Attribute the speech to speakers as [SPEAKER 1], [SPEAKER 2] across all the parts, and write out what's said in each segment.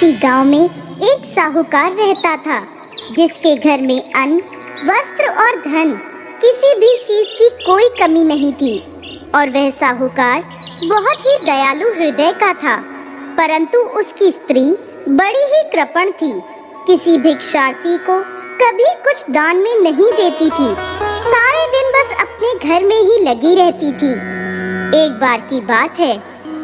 [SPEAKER 1] किसी गांव में एक साहूकार रहता था, जिसके घर में अन्न, वस्त्र और धन, किसी भी चीज की कोई कमी नहीं थी। और वह साहूकार बहुत ही दयालु हृदय का था, परंतु उसकी स्त्री बड़ी ही कृपण थी। किसी भिक्षार्थी को कभी कुछ दान में नहीं देती थी, सारे दिन बस अपने घर में ही लगी रहती थी। एक बार की बात है,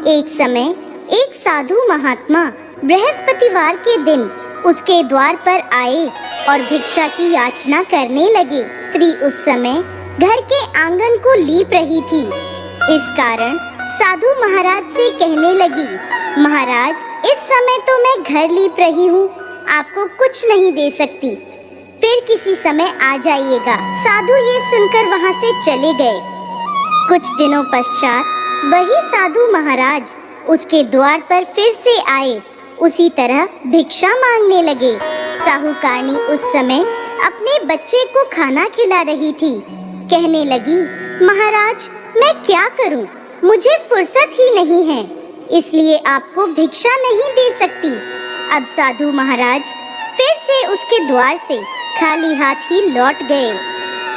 [SPEAKER 1] एक समय एक साधु महात्मा बृहस्पतिवार के दिन उसके द्वार पर आए और भिक्षा की याचना करने लगे। स्त्री उस समय घर के आंगन को लीप रही थी। इस कारण साधु महाराज से कहने लगी, महाराज, इस समय तो मैं घर लीप रही हूँ, आपको कुछ नहीं दे सकती, फिर किसी समय आ जाइएगा। साधु ये सुनकर वहाँ से चले गए। कुछ दिनों पश्चात वही साधु महाराज उसके द्वार पर फिर से आए, उसी तरह भिक्षा मांगने लगे। साहूकारनी उस समय अपने बच्चे को खाना खिला रही थी। कहने लगी, महाराज, मैं क्या करूं? मुझे फुर्सत ही नहीं है, इसलिए आपको भिक्षा नहीं दे सकती। अब साधु महाराज फिर से उसके द्वार से खाली हाथ ही लौट गए।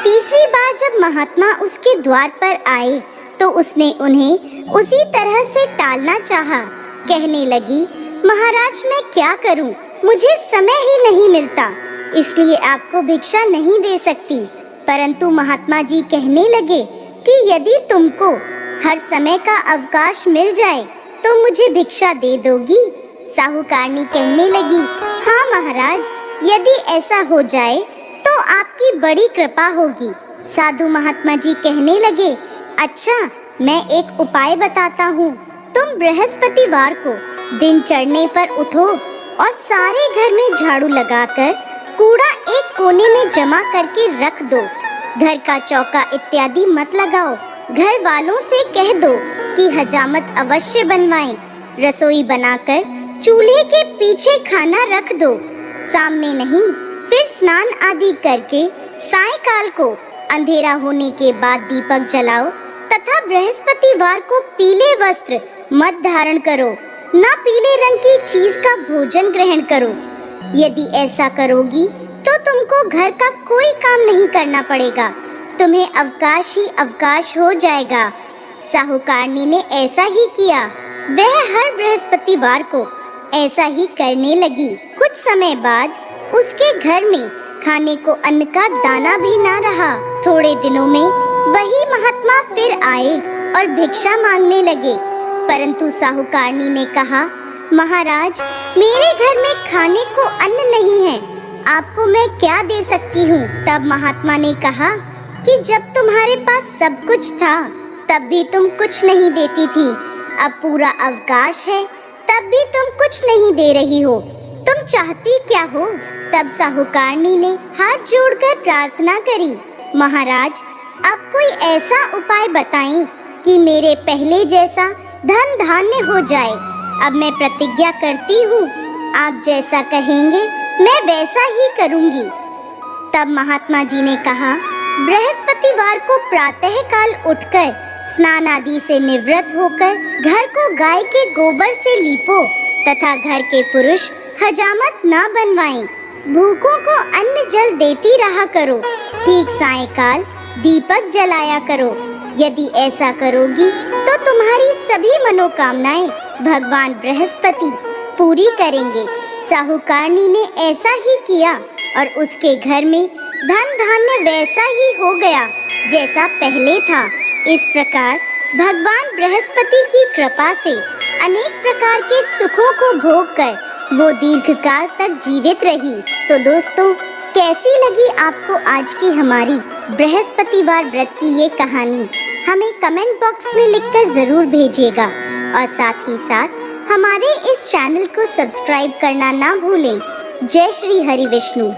[SPEAKER 1] तीसरी बार जब महात्मा उसके द्वार पर आए तो उसने उन्हें उसी तरह से टालना चाहा। कहने लगी, महाराज, मैं क्या करूं? मुझे समय ही नहीं मिलता, इसलिए आपको भिक्षा नहीं दे सकती। परंतु महात्मा जी कहने लगे कि यदि तुमको हर समय का अवकाश मिल जाए तो मुझे भिक्षा दे दोगी? साहूकारनी कहने लगी, हाँ महाराज, यदि ऐसा हो जाए तो आपकी बड़ी कृपा होगी। साधु महात्मा जी कहने लगे, अच्छा, मैं एक उपाय बताता हूँ। तुम बृहस्पतिवार को दिन चढ़ने पर उठो और सारे घर में झाड़ू लगाकर कूड़ा एक कोने में जमा करके रख दो। घर का चौका इत्यादि मत लगाओ। घर वालों से कह दो कि हजामत अवश्य बनवाएं। रसोई बनाकर चूल्हे के पीछे खाना रख दो, सामने नहीं। फिर स्नान आदि करके सायंकाल को अंधेरा होने के बाद दीपक जलाओ तथा बृहस्पतिवार को पीले वस्त्र मत धारण करो, ना पीले रंग की चीज का भोजन ग्रहण करो। यदि ऐसा करोगी तो तुमको घर का कोई काम नहीं करना पड़ेगा, तुम्हें अवकाश ही अवकाश हो जाएगा। साहूकारनी ने ऐसा ही किया। वह हर बृहस्पतिवार को ऐसा ही करने लगी। कुछ समय बाद उसके घर में खाने को अन्न का दाना भी ना रहा। थोड़े दिनों में वही महात्मा फिर आए और भिक्षा मांगने लगे, परंतु साहूकारनी ने कहा, महाराज, मेरे घर में खाने को अन्न नहीं है, आपको मैं क्या दे सकती हूँ? तब महात्मा ने कहा कि जब तुम्हारे पास सब कुछ था तब भी तुम कुछ नहीं देती थी, अब पूरा अवकाश है तब भी तुम कुछ नहीं दे रही हो, तुम चाहती क्या हो? तब साहूकारनी ने हाथ जोड़कर प्रार्थना करी, महाराज, अब कोई ऐसा उपाय बताएं कि मेरे पहले जैसा धन धान्य हो जाए। अब मैं प्रतिज्ञा करती हूँ, आप जैसा कहेंगे मैं वैसा ही करूँगी। तब महात्मा जी ने कहा, बृहस्पतिवार को प्रातः काल उठकर स्नान आदि से निवृत्त होकर घर को गाय के गोबर से लीपो तथा घर के पुरुष हजामत न बनवाएं। भूखों को अन्न जल देती रहा करो। ठीक सायंकाल दीपक जलाया करो। यदि ऐसा करोगी तो तुम्हारी सभी मनोकामनाएं भगवान बृहस्पति पूरी करेंगे। साहूकारनी ने ऐसा ही किया और उसके घर में धन धान्य वैसा ही हो गया जैसा पहले था। इस प्रकार भगवान बृहस्पति की कृपा से अनेक प्रकार के सुखों को भोग कर वो दीर्घकाल तक जीवित रही। तो दोस्तों, कैसी लगी आपको आज की हमारी बृहस्पतिवार व्रत की ये कहानी? हमें कमेंट बॉक्स में लिखकर ज़रूर भेजिएगा और साथ ही साथ हमारे इस चैनल को सब्सक्राइब करना ना भूलें। जय श्री हरि विष्णु।